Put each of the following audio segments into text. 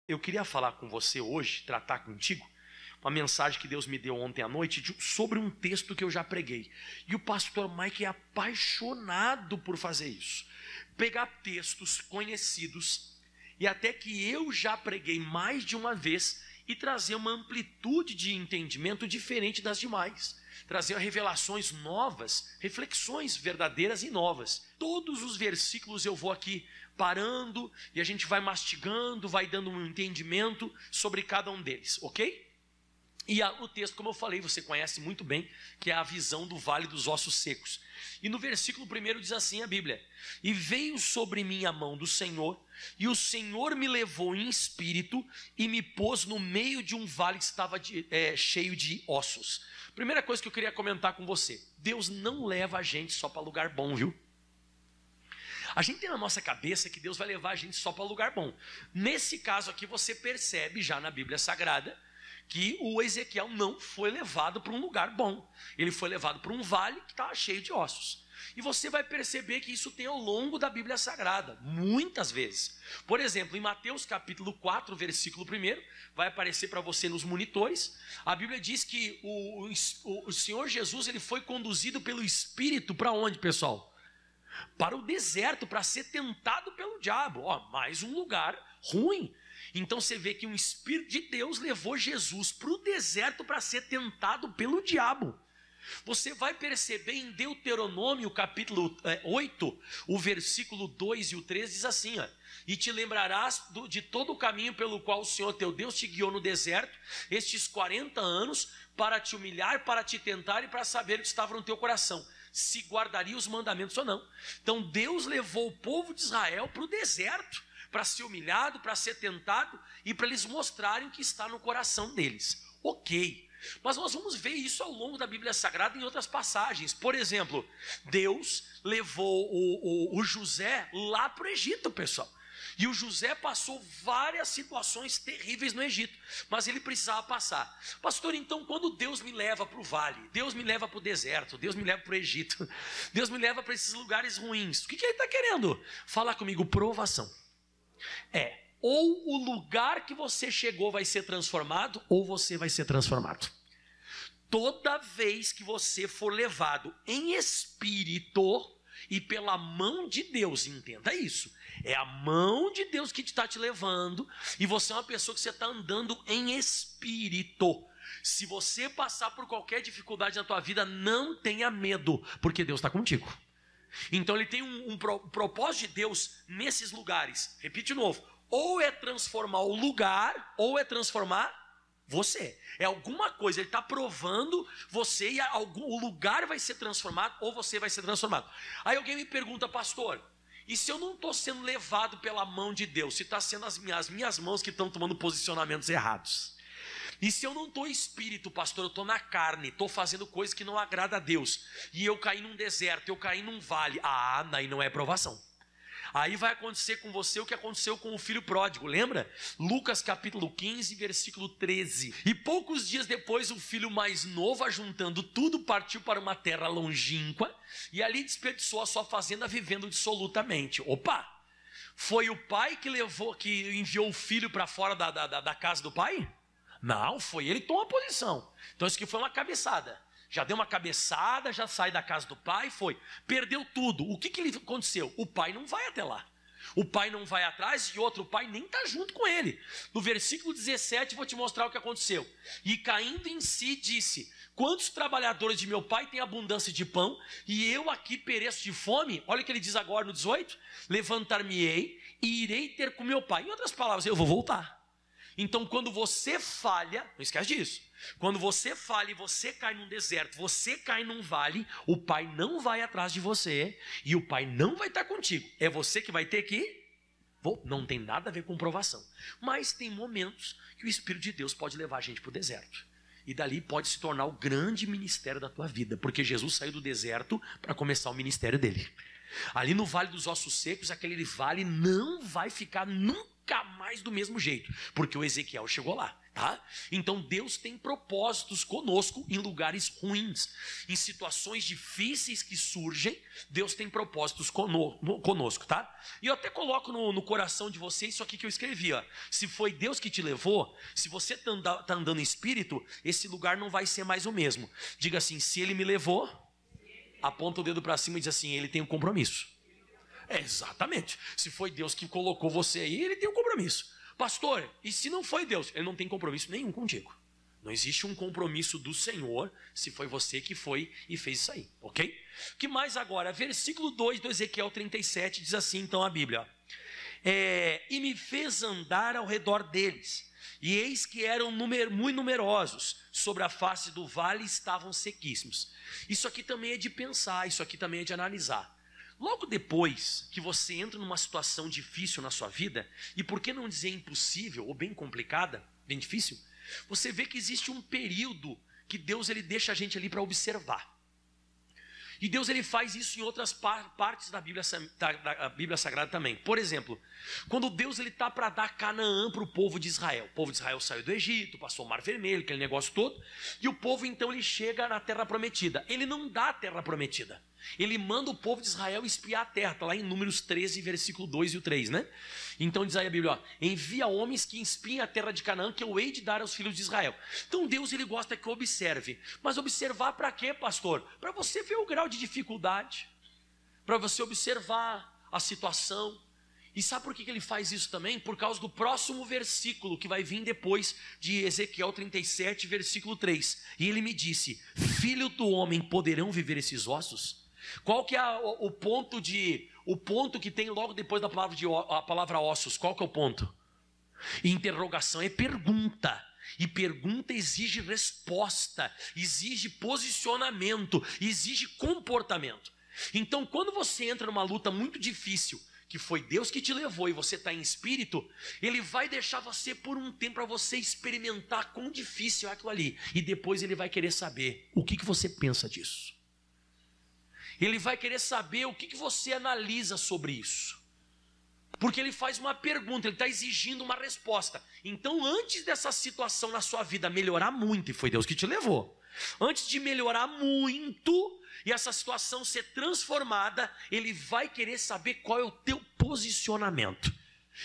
Eu queria falar com você hoje, tratar contigo, uma mensagem que Deus me deu ontem à noite sobre um texto que eu já preguei. E o pastor Mike é apaixonado por fazer isso. Pegar textos conhecidos e até que eu já preguei mais de uma vez e trazer uma amplitude de entendimento diferente das demais. Trazer revelações novas, reflexões verdadeiras e novas. Todos os versículos eu vou aqui parando e a gente vai mastigando, vai dando um entendimento sobre cada um deles, ok? E o texto, como eu falei, você conhece muito bem, que é a visão do vale dos ossos secos. E no versículo 1 diz assim a Bíblia: E veio sobre mim a mão do Senhor, e o Senhor me levou em espírito e me pôs no meio de um vale que estava cheio de ossos. Primeira coisa que eu queria comentar com você: Deus não leva a gente só para lugar bom, viu? A gente tem na nossa cabeça que Deus vai levar a gente só para lugar bom. Nesse caso aqui você percebe já na Bíblia Sagrada que o Ezequiel não foi levado para um lugar bom. Ele foi levado para um vale que estava cheio de ossos. E você vai perceber que isso tem ao longo da Bíblia Sagrada, muitas vezes. Por exemplo, em Mateus capítulo 4, versículo 1, vai aparecer para você nos monitores. A Bíblia diz que o Senhor Jesus ele foi conduzido pelo Espírito para onde, pessoal? Para o deserto, para ser tentado pelo diabo. Mais um lugar ruim. Então você vê que um Espírito de Deus levou Jesus para o deserto para ser tentado pelo diabo. Você vai perceber em Deuteronômio capítulo 8, o versículo 2 e o 3 diz assim: E te lembrarás de todo o caminho pelo qual o Senhor teu Deus te guiou no deserto, estes 40 anos, para te humilhar, para te tentar e para saber o que estava no teu coração, se guardaria os mandamentos ou não. Então Deus levou o povo de Israel para o deserto, para ser humilhado, para ser tentado e para eles mostrarem o que está no coração deles. Ok, mas nós vamos ver isso ao longo da Bíblia Sagrada em outras passagens. Por exemplo, Deus levou o José lá para o Egito, pessoal. E o José passou várias situações terríveis no Egito, mas ele precisava passar. Pastor, então quando Deus me leva para o vale, Deus me leva para o deserto, Deus me leva para o Egito, Deus me leva para esses lugares ruins, o que ele está querendo? Falar comigo, provação. Ou o lugar que você chegou vai ser transformado, ou você vai ser transformado. Toda vez que você for levado em espírito e pela mão de Deus, entenda isso, é a mão de Deus que está te levando, e você é uma pessoa que você está andando em espírito. Se você passar por qualquer dificuldade na tua vida, não tenha medo, porque Deus está contigo. Então ele tem um propósito de Deus nesses lugares. Repite de novo: ou é transformar o lugar, ou é transformar você. É alguma coisa, ele está provando você, e o lugar vai ser transformado, ou você vai ser transformado. Aí alguém me pergunta: pastor, e se eu não estou sendo levado pela mão de Deus? Se está sendo as minhas mãos que estão tomando posicionamentos errados? E se eu não estou espírito, pastor, eu estou na carne, estou fazendo coisas que não agrada a Deus, e eu caí num deserto, eu caí num vale, aí não é provação. Aí vai acontecer com você o que aconteceu com o filho pródigo, lembra? Lucas capítulo 15, versículo 13. E poucos dias depois o filho mais novo, ajuntando tudo, partiu para uma terra longínqua, e ali desperdiçou a sua fazenda vivendo dissolutamente. Opa! Foi o pai que enviou o filho para fora da casa do pai? Não, foi ele que tomou a posição. Então isso aqui foi uma cabeçada. Já deu uma cabeçada, já sai da casa do pai, perdeu tudo. O que aconteceu? O pai não vai até lá. O pai não vai atrás e outro pai nem está junto com ele. No versículo 17 vou te mostrar o que aconteceu. E caindo em si disse: quantos trabalhadores de meu pai têm abundância de pão e eu aqui pereço de fome? Olha o que ele diz agora no 18: levantar-me-ei e irei ter com meu pai. Em outras palavras, eu vou voltar. Então quando você falha, não esquece disso, quando você falha e você cai num deserto, você cai num vale, o pai não vai atrás de você e o pai não vai estar contigo, é você que vai ter que não tem nada a ver com provação, mas tem momentos que o Espírito de Deus pode levar a gente para o deserto, e dali pode se tornar o grande ministério da tua vida, porque Jesus saiu do deserto para começar o ministério dele. Ali no vale dos ossos secos, aquele vale não vai ficar nunca nunca mais do mesmo jeito, porque o Ezequiel chegou lá, tá? Então Deus tem propósitos conosco em lugares ruins, em situações difíceis que surgem, Deus tem propósitos conosco, tá? E eu até coloco no coração de vocês isso aqui que eu escrevi, ó. Se foi Deus que te levou, se você tá andando em espírito, esse lugar não vai ser mais o mesmo. Diga assim: se ele me levou, aponta o dedo para cima e diz assim: ele tem um compromisso. Exatamente. Se foi Deus que colocou você aí, ele tem um compromisso. Pastor, e se não foi Deus? Ele não tem compromisso nenhum contigo. Não existe um compromisso do Senhor se foi você que foi e fez isso aí, ok? Que mais agora? Versículo 2 do Ezequiel 37 diz assim, então a Bíblia: e me fez andar ao redor deles, e eis que eram muito numerosos, sobre a face do vale estavam sequíssimos. Isso aqui também é de pensar, isso aqui também é de analisar. Logo depois que você entra numa situação difícil na sua vida, e por que não dizer impossível ou bem complicada, bem difícil, você vê que existe um período que Deus ele deixa a gente ali para observar. E Deus ele faz isso em outras partes da Bíblia Sagrada também. Por exemplo, quando Deus ele está para dar Canaã para o povo de Israel. O povo de Israel saiu do Egito, passou o Mar Vermelho, aquele negócio todo. E o povo então ele chega na Terra Prometida. Ele não dá a Terra Prometida. Ele manda o povo de Israel espiar a terra. Está lá em Números 13, versículo 2 e o 3, né? Então diz aí a Bíblia, ó, envia homens que espiem a terra de Canaã, que eu hei de dar aos filhos de Israel. Então Deus ele gosta que observe. Mas observar para quê, pastor? Para você ver o grau de dificuldade, para você observar a situação. E sabe por que ele faz isso também? Por causa do próximo versículo que vai vir depois de Ezequiel 37, versículo 3. E ele me disse: filho do homem, poderão viver esses ossos? Qual que é o ponto que tem logo depois da palavra ossos? Qual que é o ponto? Interrogação é pergunta. E pergunta exige resposta, exige posicionamento, exige comportamento. Então quando você entra numa luta muito difícil, que foi Deus que te levou e você está em espírito, Ele vai deixar você por um tempo para você experimentar quão difícil é aquilo ali. E depois Ele vai querer saber o que você pensa disso. Ele vai querer saber o que você analisa sobre isso. Porque Ele faz uma pergunta, Ele está exigindo uma resposta. Então antes dessa situação na sua vida melhorar muito, e foi Deus que te levou, antes de melhorar muito e essa situação ser transformada, Ele vai querer saber qual é o teu posicionamento.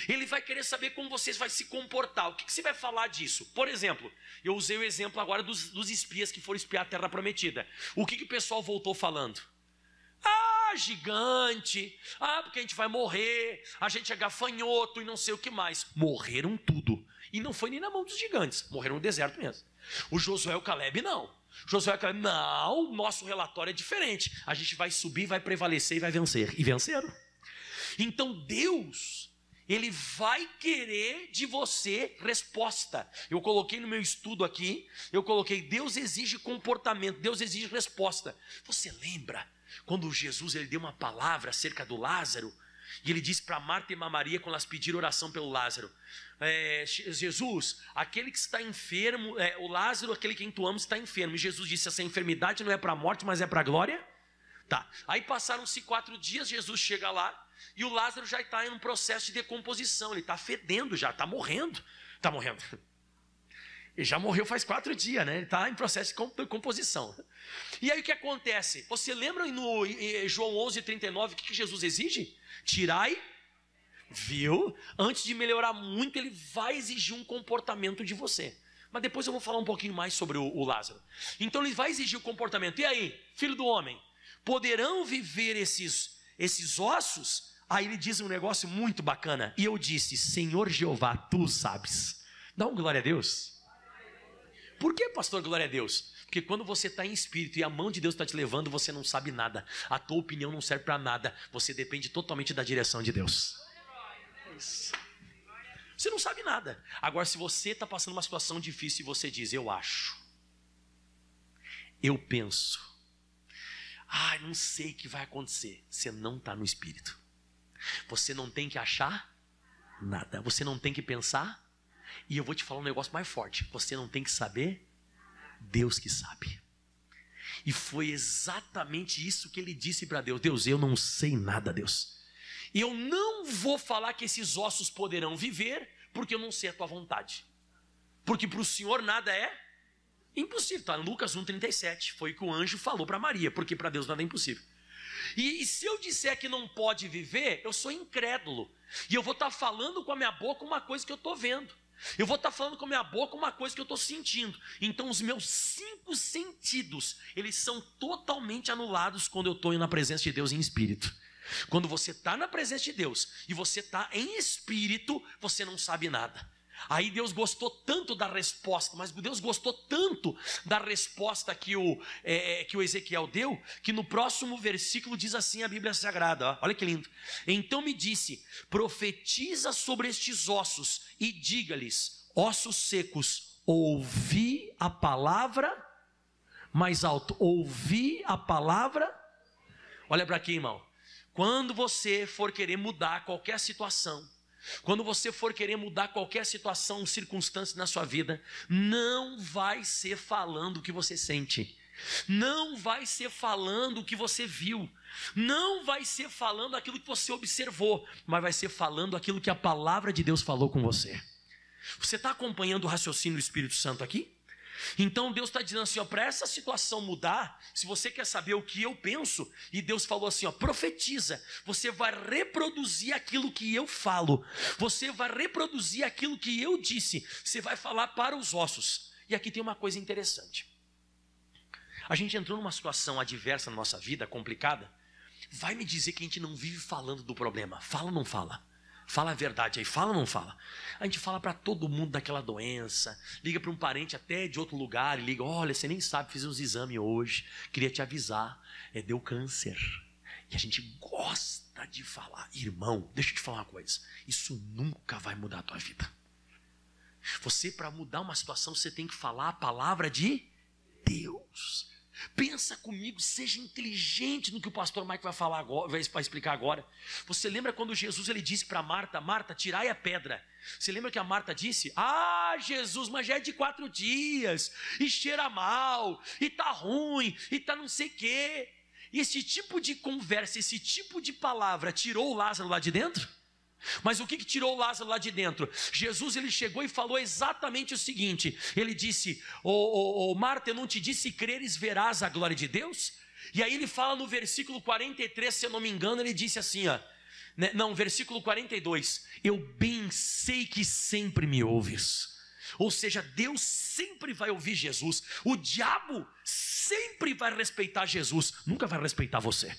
Ele vai querer saber como você vai se comportar. O que você vai falar disso? Por exemplo, eu usei o exemplo agora dos espias que foram espiar a Terra Prometida. O que o pessoal voltou falando? Ah, gigante. Ah, porque a gente vai morrer. A gente é gafanhoto e não sei o que mais. Morreram tudo. E não foi nem na mão dos gigantes. Morreram no deserto mesmo. O Josué e o Caleb não. Josué e o Caleb, não, o nosso relatório é diferente. A gente vai subir, vai prevalecer e vai vencer. E venceram. Então Deus, Ele vai querer de você resposta. Eu coloquei no meu estudo aqui, eu coloquei: Deus exige comportamento, Deus exige resposta. Você lembra quando Jesus ele deu uma palavra acerca do Lázaro? E ele disse para Marta e Maria, quando elas pediram oração pelo Lázaro: Jesus, aquele que está enfermo, o Lázaro, aquele que tu amas, está enfermo. E Jesus disse: essa enfermidade não é para a morte, mas é para a glória. Tá. Aí passaram-se 4 dias, Jesus chega lá, e o Lázaro já está em um processo de decomposição. Ele está fedendo já, está morrendo. Está morrendo. Ele já morreu faz 4 dias, né? Ele está em processo de decomposição. E aí o que acontece? Você lembra no João 11:39 o que Jesus exige? Tirai, viu? Antes de melhorar muito, Ele vai exigir um comportamento de você. Mas depois eu vou falar um pouquinho mais sobre o Lázaro. Então Ele vai exigir o comportamento. E aí, filho do homem, poderão viver esses ossos? Aí Ele diz um negócio muito bacana. E eu disse: Senhor Jeová, Tu sabes. Dá um glória a Deus. Por que, pastor, glória a Deus? Porque quando você está em espírito e a mão de Deus está te levando, você não sabe nada. A tua opinião não serve para nada. Você depende totalmente da direção de Deus. Você não sabe nada. Agora, se você está passando uma situação difícil e você diz: eu acho, eu penso, não sei o que vai acontecer. Você não está no espírito. Você não tem que achar nada. Você não tem que pensar. E eu vou te falar um negócio mais forte: você não tem que saber, Deus que sabe. E foi exatamente isso que ele disse para Deus: Deus, eu não sei nada, Deus. E eu não vou falar que esses ossos poderão viver, porque eu não sei a tua vontade. Porque para o Senhor nada é impossível. Está em Lucas 1,37. Foi o que o anjo falou para Maria, porque para Deus nada é impossível. E se eu disser que não pode viver, eu sou incrédulo. E eu vou estar falando com a minha boca uma coisa que eu estou vendo. Eu vou estar falando com a minha boca uma coisa que eu estou sentindo. Então os meus 5 sentidos, eles são totalmente anulados quando eu estou na presença de Deus em espírito. Quando você está na presença de Deus e você está em espírito, você não sabe nada. Aí Deus gostou tanto da resposta, mas Deus gostou tanto da resposta que o Ezequiel deu, que no próximo versículo diz assim a Bíblia Sagrada, ó, olha que lindo. Então me disse, profetiza sobre estes ossos e diga-lhes, ossos secos, ouvi a palavra, mais alto, ouvi a palavra. Olha para aqui, irmão. Quando você for querer mudar qualquer situação, quando você for querer mudar qualquer situação, circunstância na sua vida, não vai ser falando o que você sente, não vai ser falando o que você viu, não vai ser falando aquilo que você observou, mas vai ser falando aquilo que a palavra de Deus falou com você. Você está acompanhando o raciocínio do Espírito Santo aqui? Então Deus está dizendo assim, para essa situação mudar, se você quer saber o que eu penso, e Deus falou assim, profetiza, você vai reproduzir aquilo que eu falo, você vai reproduzir aquilo que eu disse, você vai falar para os ossos. E aqui tem uma coisa interessante, a gente entrou numa situação adversa na nossa vida, complicada. Vai me dizer que a gente não vive falando do problema, fala ou não fala? Fala a verdade aí, fala ou não fala? A gente fala para todo mundo daquela doença, liga para um parente até de outro lugar e liga, olha, você nem sabe, fiz uns exames hoje, queria te avisar, deu câncer. E a gente gosta de falar, irmão, deixa eu te falar uma coisa, isso nunca vai mudar a tua vida. Você, para mudar uma situação, você tem que falar a palavra de Deus. Pensa comigo, seja inteligente no que o pastor Mike vai falar agora, vai explicar agora. Você lembra quando Jesus ele disse para Marta, Marta, tirai a pedra. Você lembra que a Marta disse, Jesus, mas já é de 4 dias, e cheira mal, e tá ruim, e tá não sei o quê. E esse tipo de conversa, esse tipo de palavra tirou o Lázaro lá de dentro? Mas o que tirou o Lázaro lá de dentro? Jesus ele chegou e falou exatamente o seguinte, ele disse, Marta, eu não te disse creres verás a glória de Deus? E aí ele fala no versículo 43, se eu não me engano, ele disse assim, versículo 42, eu bem sei que sempre me ouves. Ou seja, Deus sempre vai ouvir Jesus, o diabo sempre vai respeitar Jesus, nunca vai respeitar você.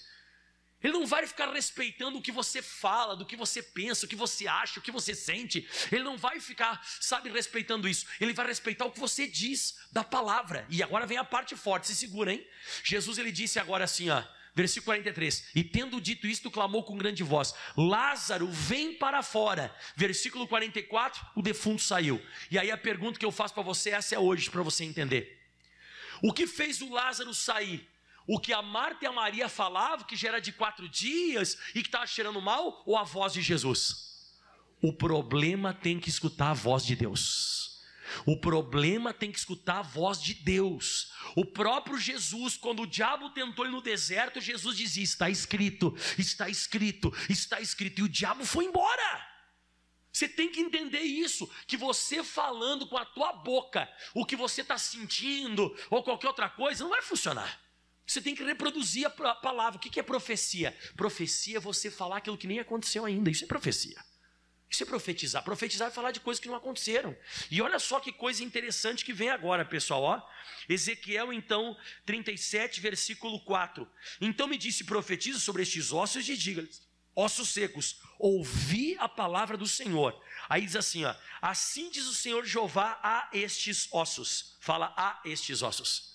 Ele não vai ficar respeitando o que você fala, do que você pensa, o que você acha, o que você sente. Ele não vai ficar, respeitando isso. Ele vai respeitar o que você diz da palavra. E agora vem a parte forte, se segura, hein? Jesus, ele disse agora assim, versículo 43. E tendo dito isto, clamou com grande voz, Lázaro, vem para fora. Versículo 44, o defunto saiu. E aí a pergunta que eu faço para você, essa é hoje, para você entender. O que fez o Lázaro sair? O que a Marta e a Maria falavam, que já era de 4 dias e que estava cheirando mal, ou a voz de Jesus? O problema tem que escutar a voz de Deus. O problema tem que escutar a voz de Deus. O próprio Jesus, quando o diabo tentou ir no deserto, Jesus dizia, está escrito, está escrito, está escrito, e o diabo foi embora. Você tem que entender isso, que você falando com a tua boca, o que você está sentindo, ou qualquer outra coisa, não vai funcionar. Você tem que reproduzir a palavra. O que é profecia? Profecia é você falar aquilo que nem aconteceu ainda. Isso é profecia. Isso é profetizar. Profetizar é falar de coisas que não aconteceram. E olha só que coisa interessante que vem agora, pessoal. Ezequiel, então, 37, versículo 4. Então me disse, profetiza sobre estes ossos e diga-lhes, ossos secos, ouvi a palavra do Senhor. Aí diz assim, assim diz o Senhor Jeová a estes ossos. Fala a estes ossos.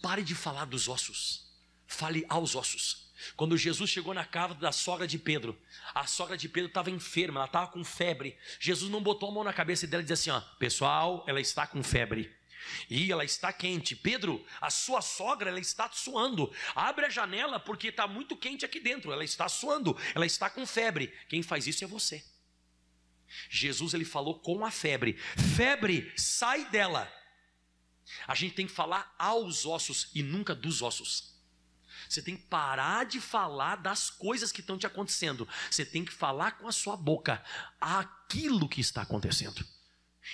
Pare de falar dos ossos, fale aos ossos. Quando Jesus chegou na casa da sogra de Pedro, a sogra de Pedro estava enferma, ela estava com febre. Jesus não botou a mão na cabeça dela e disse assim, pessoal, ela está com febre e ela está quente. Pedro, a sua sogra, ela está suando, abre a janela porque está muito quente aqui dentro, ela está suando, ela está com febre. Quem faz isso é você. Jesus ele falou com a febre, febre, sai dela. A gente tem que falar aos ossos e nunca dos ossos. Você tem que parar de falar das coisas que estão te acontecendo. Você tem que falar com a sua boca aquilo que está acontecendo.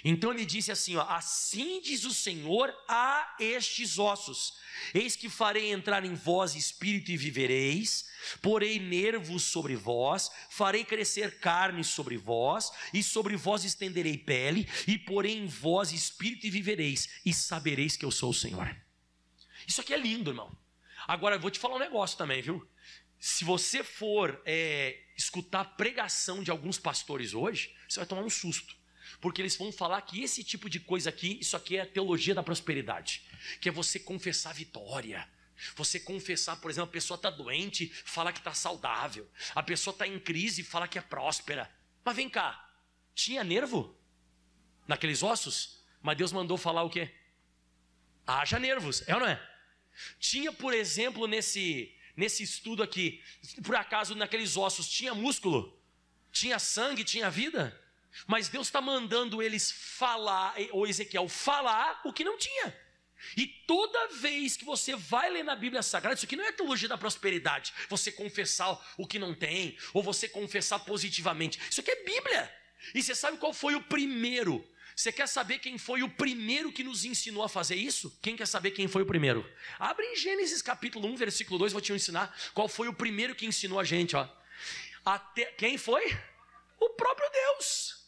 Então ele disse assim, ó, assim diz o Senhor a estes ossos: eis que farei entrar em vós espírito e vivereis, porei nervos sobre vós, farei crescer carne sobre vós, e sobre vós estenderei pele, e porei em vós espírito e vivereis, e sabereis que eu sou o Senhor. Isso aqui é lindo, irmão. Agora eu vou te falar um negócio também, viu? Se você for escutar pregação de alguns pastores hoje, você vai tomar um susto. Porque eles vão falar que esse tipo de coisa aqui, isso aqui é a teologia da prosperidade. Que é você confessar vitória. Você confessar, por exemplo, a pessoa está doente, fala que está saudável. A pessoa está em crise, fala que é próspera. Mas vem cá, tinha nervo naqueles ossos? Mas Deus mandou falar o quê? Haja nervos, é ou não é? Tinha, por exemplo, nesse estudo aqui, por acaso naqueles ossos tinha músculo? Tinha sangue, tinha vida? Mas Deus está mandando eles falar, ou Ezequiel falar o que não tinha. E toda vez que você vai ler na Bíblia Sagrada, isso aqui não é teologia da prosperidade, você confessar o que não tem, ou você confessar positivamente. Isso aqui é Bíblia. E você sabe qual foi o primeiro? Você quer saber quem foi o primeiro que nos ensinou a fazer isso? Quem quer saber quem foi o primeiro? Abre em Gênesis capítulo 1, versículo 2, vou te ensinar qual foi o primeiro que ensinou a gente. Ó. Quem foi? O próprio Deus.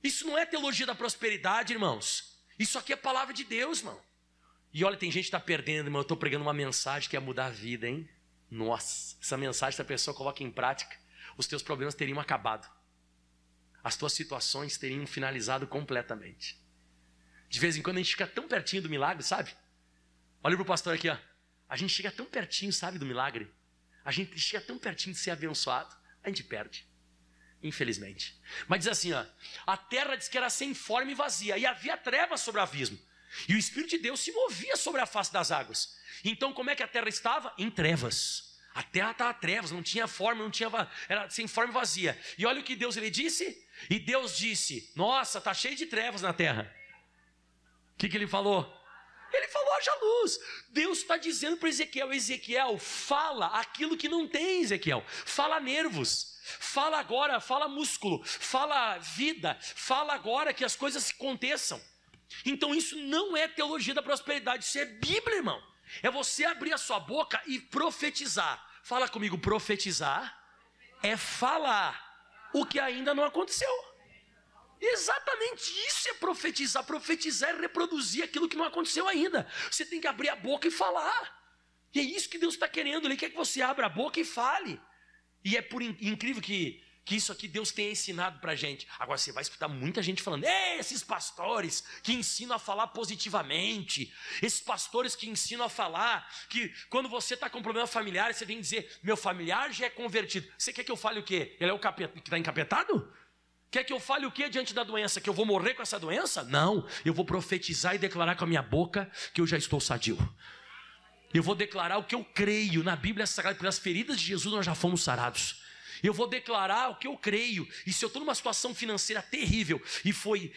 Isso não é teologia da prosperidade, irmãos. Isso aqui é palavra de Deus, irmão. E olha, tem gente que está perdendo, irmão. Eu estou pregando uma mensagem que ia mudar a vida, hein? Nossa, essa mensagem, se a pessoa coloca em prática, os teus problemas teriam acabado. As tuas situações teriam finalizado completamente. De vez em quando a gente fica tão pertinho do milagre, sabe? Olha para o pastor aqui, ó. A gente chega tão pertinho, sabe, do milagre. A gente chega tão pertinho de ser abençoado, a gente perde. Infelizmente. Mas diz assim, ó, a terra diz que era sem forma e vazia, e havia trevas sobre o abismo, e o Espírito de Deus se movia sobre a face das águas. Então como é que a terra estava? Em trevas. A terra estava trevas, não tinha forma, era sem forma e vazia. E olha o que Deus ele disse. E Deus disse, nossa, está cheio de trevas na terra. O que ele falou? Ele falou, haja luz. Deus está dizendo para Ezequiel, Ezequiel, fala aquilo que não tem, Ezequiel. Fala nervos. Fala agora, fala músculo, fala vida, fala agora que as coisas aconteçam. Então isso não é teologia da prosperidade, isso é Bíblia, irmão. É você abrir a sua boca e profetizar. Fala comigo, profetizar é falar o que ainda não aconteceu. Exatamente isso é profetizar. Profetizar é reproduzir aquilo que não aconteceu ainda. Você tem que abrir a boca e falar. E é isso que Deus está querendo, Ele quer que você abra a boca e fale. E é incrível que isso aqui Deus tenha ensinado para a gente. Agora você vai escutar muita gente falando, esses pastores que ensinam a falar positivamente, esses pastores que ensinam a falar que quando você está com problema familiar, você tem que dizer, meu familiar já é convertido. Você quer que eu fale o quê? Ele é o capeta que está encapetado? Quer que eu fale o quê diante da doença? Que eu vou morrer com essa doença? Não, eu vou profetizar e declarar com a minha boca que eu já estou sadio. Eu vou declarar o que eu creio na Bíblia Sagrada, pelas feridas de Jesus nós já fomos sarados. Eu vou declarar o que eu creio. E se eu estou numa situação financeira terrível e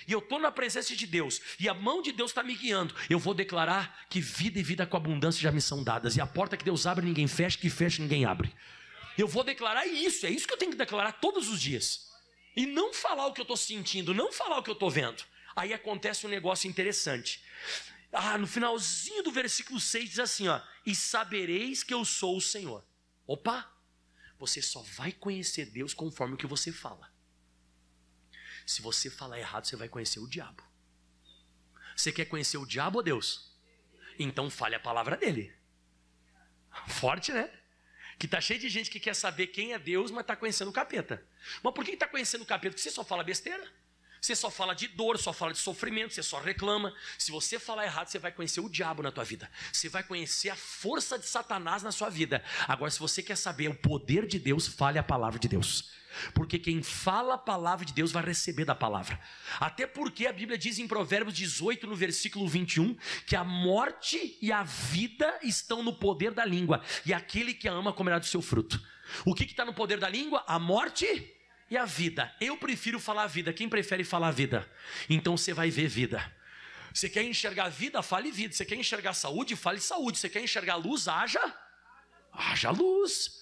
eu estou na presença de Deus e a mão de Deus está me guiando, eu vou declarar que vida e vida com abundância já me são dadas. E a porta que Deus abre ninguém fecha, que fecha ninguém abre. Eu vou declarar isso, é isso que eu tenho que declarar todos os dias. E não falar o que eu estou sentindo, não falar o que eu estou vendo. Aí acontece um negócio interessante. No finalzinho do versículo 6 diz assim, ó, e sabereis que eu sou o Senhor. Opa! Você só vai conhecer Deus conforme o que você fala. Se você falar errado, você vai conhecer o diabo. Você quer conhecer o diabo ou Deus? Então fale a palavra dele. Forte, né? Que está cheio de gente que quer saber quem é Deus, mas está conhecendo o capeta. Mas por que está conhecendo o capeta? Porque você só fala besteira. Você só fala de dor, só fala de sofrimento, você só reclama. Se você falar errado, você vai conhecer o diabo na tua vida. Você vai conhecer a força de Satanás na sua vida. Agora, se você quer saber o poder de Deus, fale a palavra de Deus. Porque quem fala a palavra de Deus vai receber da palavra. Até porque a Bíblia diz em Provérbios 18, no versículo 21, que a morte e a vida estão no poder da língua, e aquele que a ama comerá do seu fruto. O que está no poder da língua? A morte e a vida. Eu prefiro falar a vida. Quem prefere falar a vida? Então você vai ver vida. Você quer enxergar vida? Fale vida. Você quer enxergar saúde? Fale saúde. Você quer enxergar luz? Haja haja luz.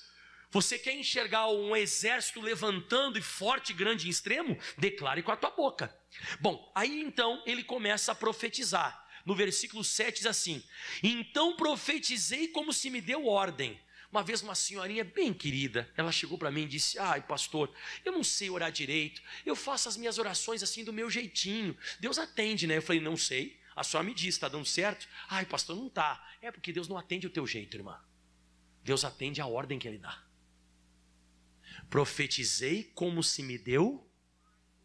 Você quer enxergar um exército levantando e forte, grande em extremo? Declare com a tua boca. Bom, aí então ele começa a profetizar. No versículo 7 diz assim: então profetizei como se me deu ordem. Uma vez uma senhorinha bem querida, ela chegou para mim e disse: ai pastor, eu não sei orar direito, eu faço as minhas orações assim do meu jeitinho, Deus atende, né? Eu falei: não sei, a senhora me disse, está dando certo? Ai pastor, não está. É porque Deus não atende o teu jeito, irmã. Deus atende a ordem que Ele dá. Profetizei como se me deu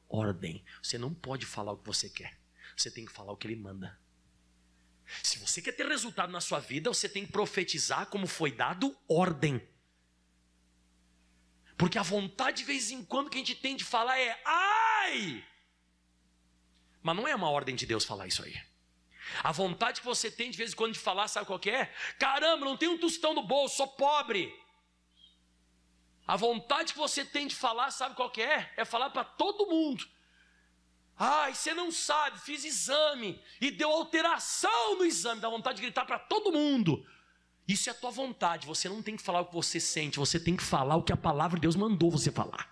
ordem. Você não pode falar o que você quer, você tem que falar o que Ele manda. Se você quer ter resultado na sua vida, você tem que profetizar como foi dado ordem. Porque a vontade de vez em quando que a gente tem de falar é ai! Mas não é uma ordem de Deus falar isso aí. A vontade que você tem de vez em quando de falar, sabe qual que é? Caramba, não tenho um tostão no bolso, sou pobre. A vontade que você tem de falar, sabe qual que é? É falar para todo mundo. Ai, você não sabe, fiz exame e deu alteração no exame. Dá vontade de gritar para todo mundo. Isso é a tua vontade. Você não tem que falar o que você sente, você tem que falar o que a palavra de Deus mandou você falar.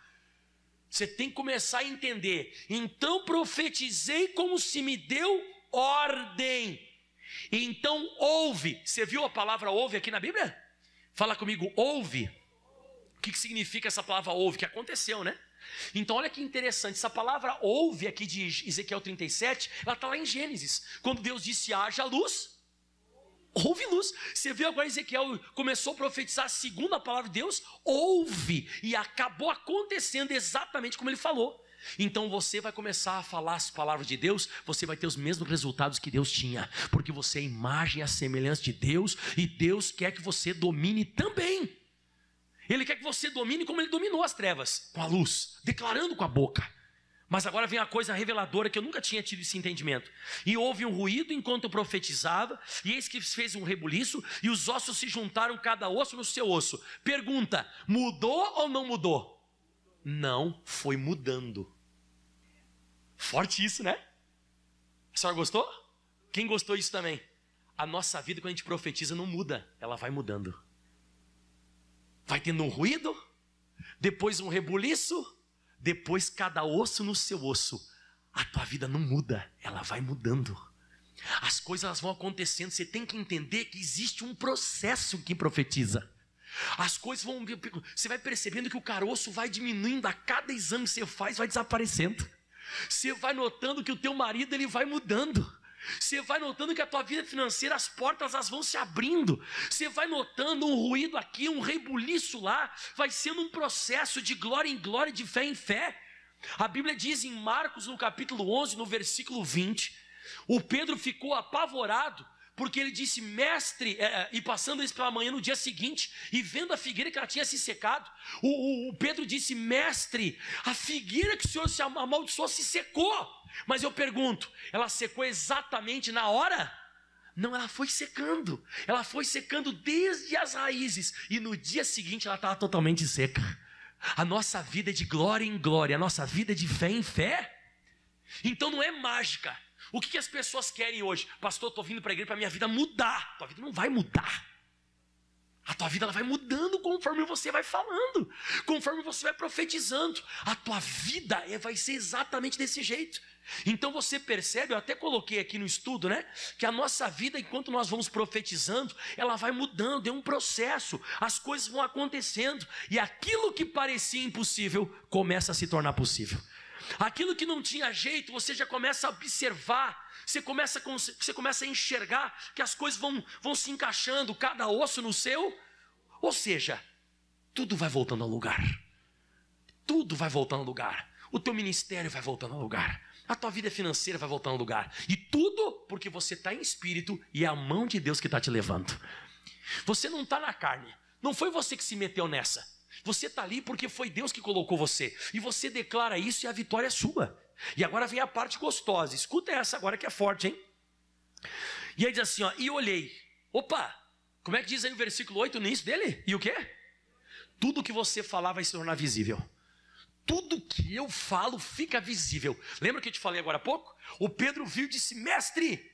Você tem que começar a entender. Então profetizei como se me deu ordem. Então ouve. Você viu a palavra ouve aqui na Bíblia? Fala comigo, ouve. O que significa essa palavra ouve? Que aconteceu, né? Então olha que interessante, essa palavra ouve aqui de Ezequiel 37, ela está lá em Gênesis, quando Deus disse haja luz, houve luz. Você viu agora Ezequiel começou a profetizar segundo a palavra de Deus, ouve, e acabou acontecendo exatamente como ele falou. Então você vai começar a falar as palavras de Deus, você vai ter os mesmos resultados que Deus tinha, porque você é a imagem e a semelhança de Deus, e Deus quer que você domine também. Ele quer que você domine como Ele dominou as trevas, com a luz, declarando com a boca. Mas agora vem a coisa reveladora que eu nunca tinha tido esse entendimento. E houve um ruído enquanto eu profetizava, e eis que fez um rebuliço, e os ossos se juntaram cada osso no seu osso. Pergunta, mudou ou não mudou? Não, foi mudando. Forte isso, né? A senhora gostou? Quem gostou disso também? A nossa vida, quando a gente profetiza, não muda, ela vai mudando. Vai tendo um ruído, depois um rebuliço, depois cada osso no seu osso. A tua vida não muda, ela vai mudando. As coisas elas vão acontecendo, você tem que entender que existe um processo que profetiza. As coisas vão, você vai percebendo que o caroço vai diminuindo, a cada exame que você faz vai desaparecendo. Você vai notando que o teu marido ele vai mudando. Você vai notando que a tua vida financeira, as portas elas vão se abrindo. Você vai notando um ruído aqui, um rebuliço lá. Vai sendo um processo de glória em glória, de fé em fé. A Bíblia diz em Marcos, no capítulo 11, no versículo 20, o Pedro ficou apavorado, porque ele disse, mestre, e passando isso pela manhã no dia seguinte, e vendo a figueira que ela tinha se secado, o Pedro disse, mestre, a figueira que o Senhor se amaldiçoou se secou. Mas eu pergunto, ela secou exatamente na hora? Não, ela foi secando desde as raízes, e no dia seguinte ela estava totalmente seca. A nossa vida é de glória em glória, a nossa vida é de fé em fé. Então não é mágica. O que as pessoas querem hoje? Pastor, estou vindo para a igreja para a minha vida mudar. Tua vida não vai mudar. A tua vida ela vai mudando conforme você vai falando, conforme você vai profetizando. A tua vida vai ser exatamente desse jeito. Então você percebe, eu até coloquei aqui no estudo, né? Que a nossa vida, enquanto nós vamos profetizando, ela vai mudando, é um processo. As coisas vão acontecendo. E aquilo que parecia impossível, começa a se tornar possível. Aquilo que não tinha jeito, você já começa a observar, você começa a enxergar que as coisas vão se encaixando, cada osso no seu. Ou seja, tudo vai voltando ao lugar. Tudo vai voltando ao lugar. O teu ministério vai voltando ao lugar. A tua vida financeira vai voltando ao lugar. E tudo porque você está em espírito e é a mão de Deus que está te levando. Você não está na carne. Não foi você que se meteu nessa. Você está ali porque foi Deus que colocou você. E você declara isso e a vitória é sua. E agora vem a parte gostosa. Escuta essa agora que é forte, hein? E aí diz assim, ó, e olhei. Opa, como é que diz aí o versículo 8 no início dele? E o quê? Tudo que você falar vai se tornar visível. Tudo que eu falo fica visível. Lembra que eu te falei agora há pouco? O Pedro viu e disse, mestre,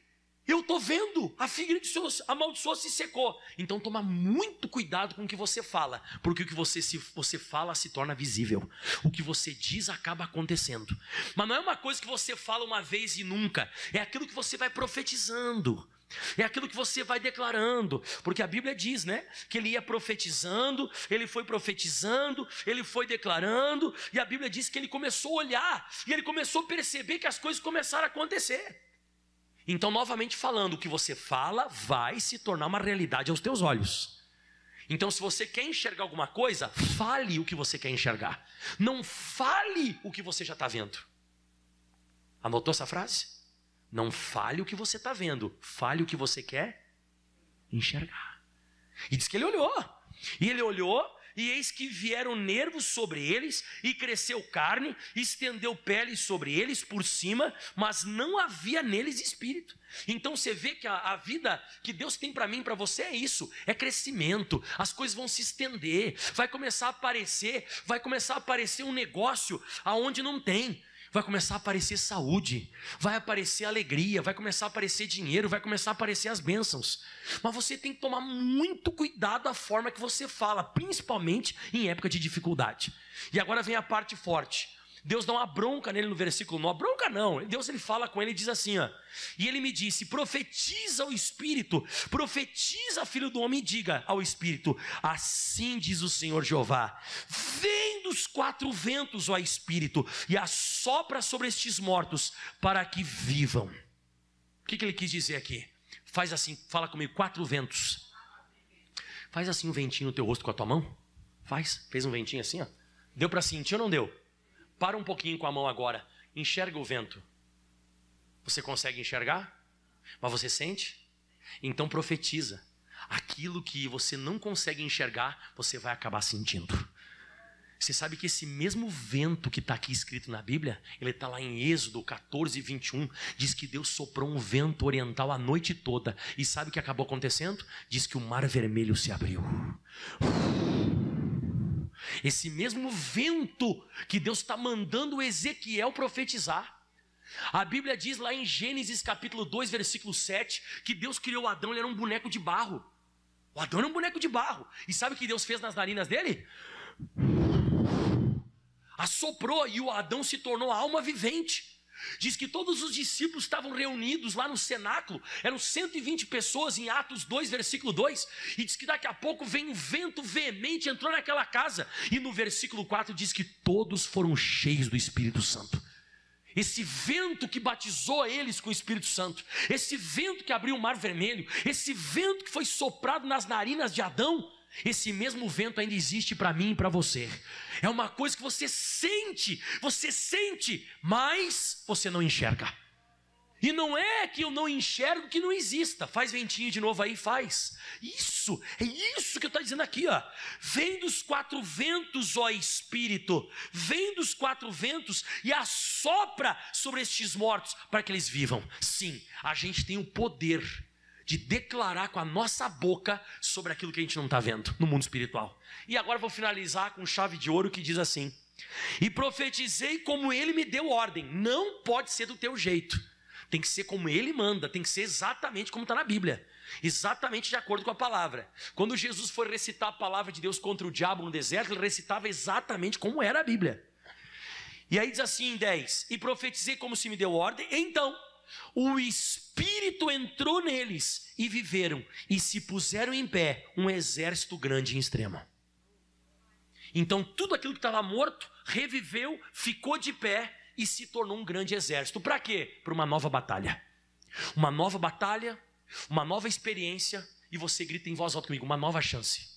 Eu estou vendo, a figueira do Senhor amaldiçoou, se secou. Então toma muito cuidado com o que você fala, porque o que você fala se torna visível. O que você diz acaba acontecendo. Mas não é uma coisa que você fala uma vez e nunca, é aquilo que você vai profetizando. É aquilo que você vai declarando, porque a Bíblia diz, né, que ele ia profetizando, ele foi declarando, e a Bíblia diz que ele começou a olhar, e ele começou a perceber que as coisas começaram a acontecer. Então, novamente falando, o que você fala vai se tornar uma realidade aos teus olhos. Então, se você quer enxergar alguma coisa, fale o que você quer enxergar. Não fale o que você já está vendo. Anotou essa frase? Não fale o que você está vendo, fale o que você quer enxergar. E diz que ele olhou. E ele olhou, e eis que vieram nervos sobre eles, e cresceu carne, e estendeu pele sobre eles por cima, mas não havia neles espírito. Então você vê que a vida que Deus tem para mim e para você é isso, é crescimento. As coisas vão se estender, vai começar a aparecer um negócio aonde não tem. Vai começar a aparecer saúde, vai aparecer alegria, vai começar a aparecer dinheiro, vai começar a aparecer as bênçãos. Mas você tem que tomar muito cuidado da forma que você fala, principalmente em época de dificuldade. E agora vem a parte forte. Deus dá uma bronca nele no versículo 9. Bronca não, Deus ele fala com ele e diz assim, ó, e ele me disse, profetiza o Espírito, profetiza, filho do homem, e diga ao Espírito, assim diz o Senhor Jeová, vem dos 4 ventos, ó Espírito, e assopra sobre estes mortos, para que vivam. O que ele quis dizer aqui? Faz assim, fala comigo, 4 ventos. Faz assim um ventinho no teu rosto com a tua mão. Fez um ventinho assim, ó. Deu para sentir ou não deu? Para um pouquinho com a mão agora. Enxerga o vento. Você consegue enxergar? Mas você sente? Então profetiza. Aquilo que você não consegue enxergar, você vai acabar sentindo. Você sabe que esse mesmo vento que está aqui escrito na Bíblia, ele está lá em Êxodo 14, 21, diz que Deus soprou um vento oriental a noite toda. E sabe o que acabou acontecendo? Diz que o mar vermelho se abriu. Esse mesmo vento que Deus está mandando Ezequiel profetizar. A Bíblia diz lá em Gênesis capítulo 2, versículo 7, que Deus criou Adão, ele era um boneco de barro. O Adão era um boneco de barro. E sabe o que Deus fez nas narinas dele? Assoprou, e o Adão se tornou a alma vivente. Diz que todos os discípulos estavam reunidos lá no cenáculo, eram 120 pessoas em Atos 2, versículo 2, e diz que daqui a pouco vem um vento veemente, entrou naquela casa, e no versículo 4 diz que todos foram cheios do Espírito Santo. Esse vento que batizou eles com o Espírito Santo, esse vento que abriu o mar vermelho, esse vento que foi soprado nas narinas de Adão, esse mesmo vento ainda existe para mim e para você. É uma coisa que você sente, mas você não enxerga. E não é que eu não enxergo que não exista. Faz ventinho de novo aí, faz. Isso, é isso que eu estou dizendo aqui, ó. Vem dos 4 ventos, ó Espírito, vem dos 4 ventos e assopra sobre estes mortos para que eles vivam. Sim, a gente tem o poder de declarar com a nossa boca sobre aquilo que a gente não está vendo no mundo espiritual. E agora vou finalizar com chave de ouro que diz assim: e profetizei como ele me deu ordem. Não pode ser do teu jeito, tem que ser como ele manda, tem que ser exatamente como está na Bíblia, exatamente de acordo com a palavra. Quando Jesus foi recitar a palavra de Deus contra o diabo no deserto, ele recitava exatamente como era a Bíblia. E aí diz assim em 10: e profetizei como se me deu ordem, então o Espírito entrou neles e viveram, e se puseram em pé um exército grande em extremo. Então tudo aquilo que estava morto reviveu, ficou de pé e se tornou um grande exército. Para quê? Para uma nova batalha. Uma nova batalha, uma nova experiência, e você grita em voz alta comigo: uma nova chance.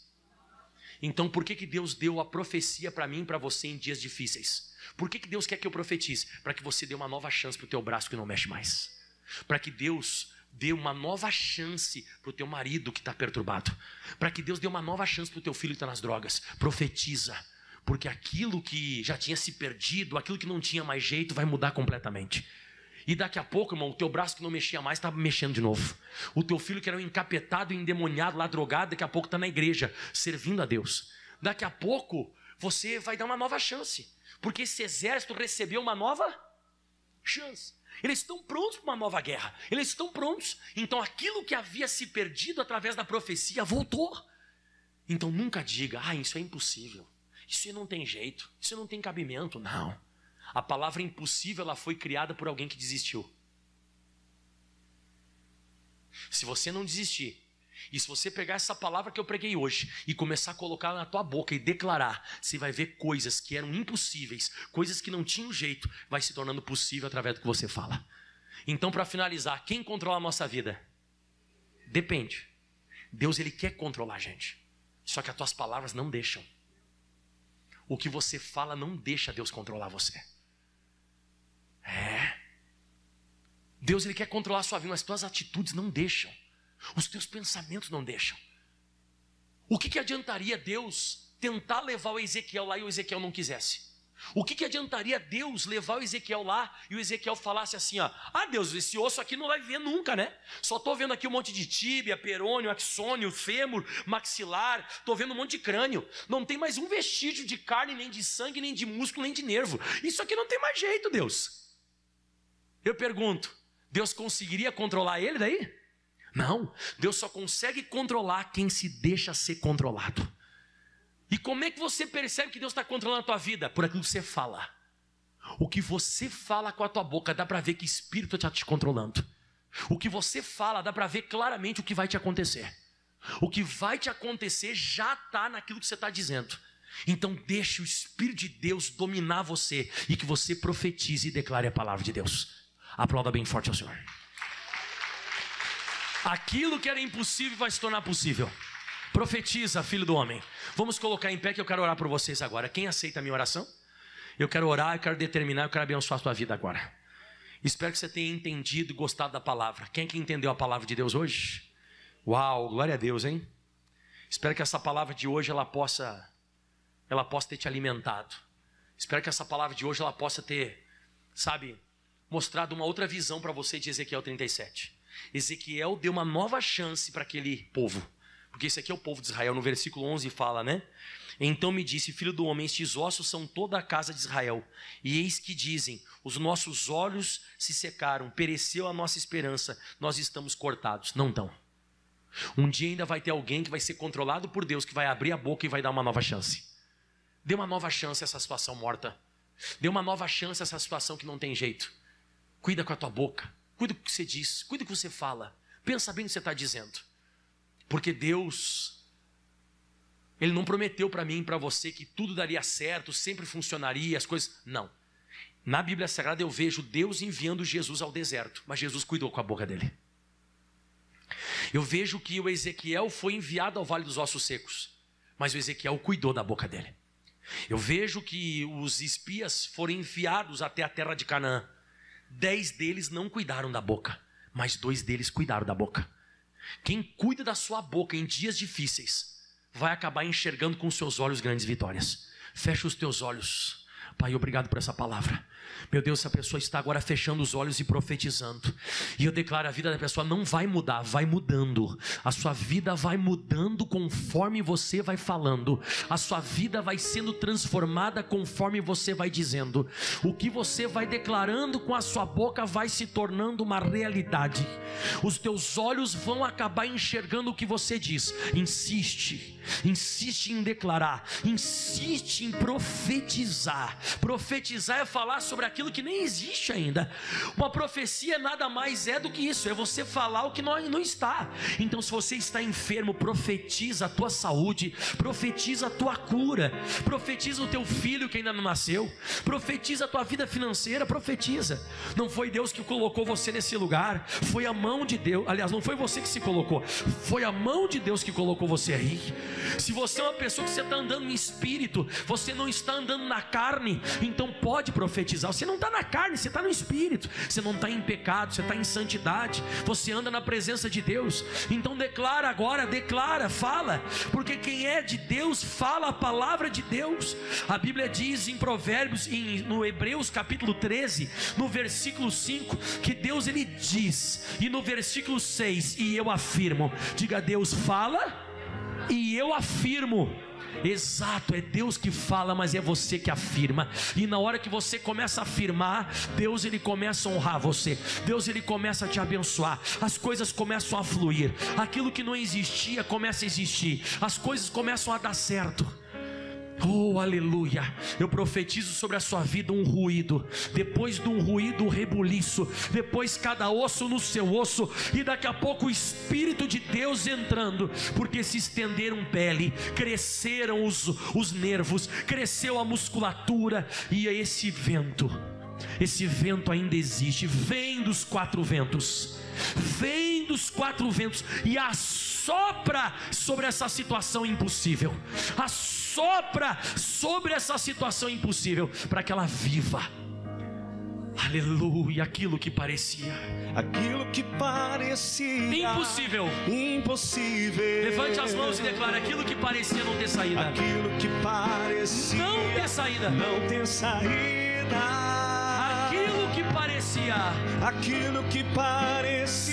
Então por que Deus deu a profecia para mim e para você em dias difíceis? Por que Deus quer que eu profetize? Para que você dê uma nova chance para o teu braço que não mexe mais. Para que Deus dê uma nova chance para o teu marido que está perturbado. Para que Deus dê uma nova chance para o teu filho que está nas drogas. Profetiza. Porque aquilo que já tinha se perdido, aquilo que não tinha mais jeito, vai mudar completamente. E daqui a pouco, irmão, o teu braço que não mexia mais está mexendo de novo. O teu filho que era um encapetado, endemoniado, lá drogado, daqui a pouco está na igreja, servindo a Deus. Daqui a pouco você vai dar uma nova chance. Porque esse exército recebeu uma nova chance. Eles estão prontos para uma nova guerra. Eles estão prontos. Então aquilo que havia se perdido através da profecia voltou. Então nunca diga, isso é impossível. Isso não tem jeito. Isso não tem cabimento. Não. A palavra impossível, ela foi criada por alguém que desistiu. Se você não desistir, e se você pegar essa palavra que eu preguei hoje e começar a colocar na tua boca e declarar, você vai ver coisas que eram impossíveis, coisas que não tinham jeito, vai se tornando possível através do que você fala. Então, para finalizar, quem controla a nossa vida? Depende. Deus, Ele quer controlar a gente. Só que as tuas palavras não deixam. O que você fala não deixa Deus controlar você. Deus, Ele quer controlar a sua vida, mas as tuas atitudes não deixam. Os teus pensamentos não deixam. O que adiantaria Deus tentar levar o Ezequiel lá e o Ezequiel não quisesse? O que adiantaria Deus levar o Ezequiel lá e o Ezequiel falasse assim, Deus, esse osso aqui não vai ver nunca, né? Só estou vendo aqui um monte de tíbia, perônio, axônio, fêmur, maxilar, estou vendo um monte de crânio. Não tem mais um vestígio de carne, nem de sangue, nem de músculo, nem de nervo. Isso aqui não tem mais jeito, Deus. Eu pergunto, Deus conseguiria controlar ele daí? Não, Deus só consegue controlar quem se deixa ser controlado. E como é que você percebe que Deus está controlando a tua vida? Por aquilo que você fala. O que você fala com a tua boca, dá para ver que espírito está te controlando. O que você fala, dá para ver claramente o que vai te acontecer. O que vai te acontecer já está naquilo que você está dizendo. Então deixe o Espírito de Deus dominar você e que você profetize e declare a palavra de Deus. Aplauda bem forte ao Senhor. Aquilo que era impossível vai se tornar possível. Profetiza, filho do homem. Vamos colocar em pé que eu quero orar por vocês agora. Quem aceita a minha oração? Eu quero orar, eu quero determinar, eu quero abençoar a sua vida agora. Espero que você tenha entendido e gostado da palavra. Quem que entendeu a palavra de Deus hoje? Uau, glória a Deus, hein? Espero que essa palavra de hoje ela possa ter te alimentado. Espero que essa palavra de hoje ela possa ter, mostrado uma outra visão para você de Ezequiel 37. Ezequiel deu uma nova chance para aquele povo, porque esse aqui é o povo de Israel. No versículo 11 fala, Então me disse, filho do homem, estes ossos são toda a casa de Israel. E eis que dizem, os nossos olhos se secaram, pereceu a nossa esperança, nós estamos cortados. Não estão. Um dia ainda vai ter alguém que vai ser controlado por Deus, que vai abrir a boca e vai dar uma nova chance. Dê uma nova chance a essa situação morta. Dê uma nova chance a essa situação que não tem jeito. Cuida com a tua boca. Cuida com o que você diz. Cuida com o que você fala. Pensa bem no que você está dizendo. Porque Deus, Ele não prometeu para mim e para você que tudo daria certo, sempre funcionaria, as coisas... Não. Na Bíblia Sagrada eu vejo Deus enviando Jesus ao deserto, mas Jesus cuidou com a boca dele. Eu vejo que o Ezequiel foi enviado ao Vale dos Ossos Secos, mas o Ezequiel cuidou da boca dele. Eu vejo que os espias foram enviados até a terra de Canaã. 10 deles não cuidaram da boca, mas 2 deles cuidaram da boca. Quem cuida da sua boca em dias difíceis vai acabar enxergando com seus olhos grandes vitórias. Fecha os teus olhos. Pai, obrigado por essa palavra. Meu Deus, essa pessoa está agora fechando os olhos e profetizando. E eu declaro, a vida da pessoa não vai mudar, vai mudando. A sua vida vai mudando conforme você vai falando. A sua vida vai sendo transformada conforme você vai dizendo. O que você vai declarando com a sua boca vai se tornando uma realidade. Os teus olhos vão acabar enxergando o que você diz. Insiste em declarar, insiste em profetizar. Profetizar é falar sobre aquilo que nem existe ainda. Uma profecia nada mais é do que isso, é você falar o que não está. Então se você está enfermo, profetiza a tua saúde, profetiza a tua cura, profetiza o teu filho que ainda não nasceu, profetiza a tua vida financeira, profetiza. Não foi Deus que colocou você nesse lugar, foi a mão de Deus. Aliás, não foi você que se colocou, foi a mão de Deus que colocou você aí. Se você é uma pessoa que você está andando em espírito, você não está andando na carne, então pode profetizar. Você não está na carne, você está no espírito. Você não está em pecado, você está em santidade. Você anda na presença de Deus. Então declara agora, declara, fala. Porque quem é de Deus fala a palavra de Deus. A Bíblia diz em Provérbios, no Hebreus capítulo 13, no versículo 5, que Deus ele diz. E no versículo 6, e eu afirmo, diga: Deus fala e eu afirmo. Exato, é Deus que fala, mas é você que afirma. E na hora que você começa a afirmar, Deus ele começa a honrar você. Deus ele começa a te abençoar. As coisas começam a fluir. Aquilo que não existia começa a existir. As coisas começam a dar certo. Oh, aleluia. Eu profetizo sobre a sua vida um ruído. Depois de um ruído, um rebuliço. Depois cada osso no seu osso. E daqui a pouco o Espírito de Deus entrando. Porque se estenderam pele, cresceram os nervos, cresceu a musculatura. E esse vento ainda existe. Vem dos quatro ventos. Vem dos quatro ventos e assopra sobre essa situação impossível. Assopra sobre essa situação impossível, para que ela viva. Aleluia. Aquilo que parecia impossível. Levante as mãos e declare: aquilo que parecia não ter saída. Aquilo que parecia não ter saída. Não ter saída. Aquilo que parecia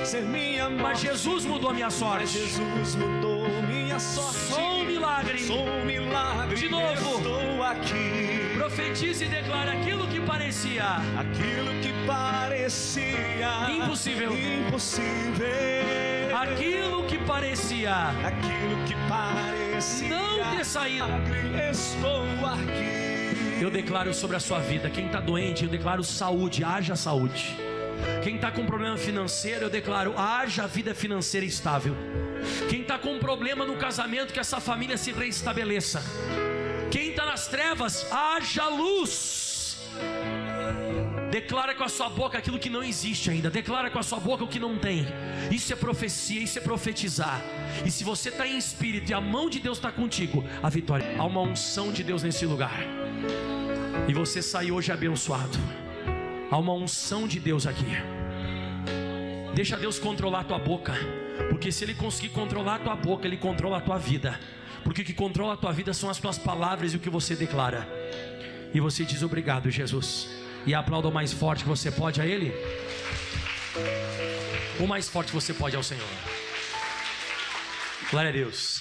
ser minha morte, mas Jesus mudou minha sorte. Sou um milagre. De novo, estou aqui. Profetize e declare: aquilo que parecia impossível. Aquilo que parecia não ter saído. Estou aqui. Eu declaro sobre a sua vida: quem está doente, eu declaro saúde, haja saúde. Quem está com problema financeiro, eu declaro: haja vida financeira estável. Quem está com problema no casamento, que essa família se reestabeleça. Quem está nas trevas, haja luz. Declara com a sua boca aquilo que não existe ainda. Declara com a sua boca o que não tem. Isso é profecia, isso é profetizar. E se você está em espírito e a mão de Deus está contigo, a vitória. Há uma unção de Deus nesse lugar. E você sai hoje abençoado. Há uma unção de Deus aqui. Deixa Deus controlar a tua boca. Porque se Ele conseguir controlar a tua boca, Ele controla a tua vida. Porque o que controla a tua vida são as tuas palavras e o que você declara. E você diz: obrigado, Jesus. E aplauda o mais forte que você pode a Ele. O mais forte que você pode ao Senhor. Glória a Deus.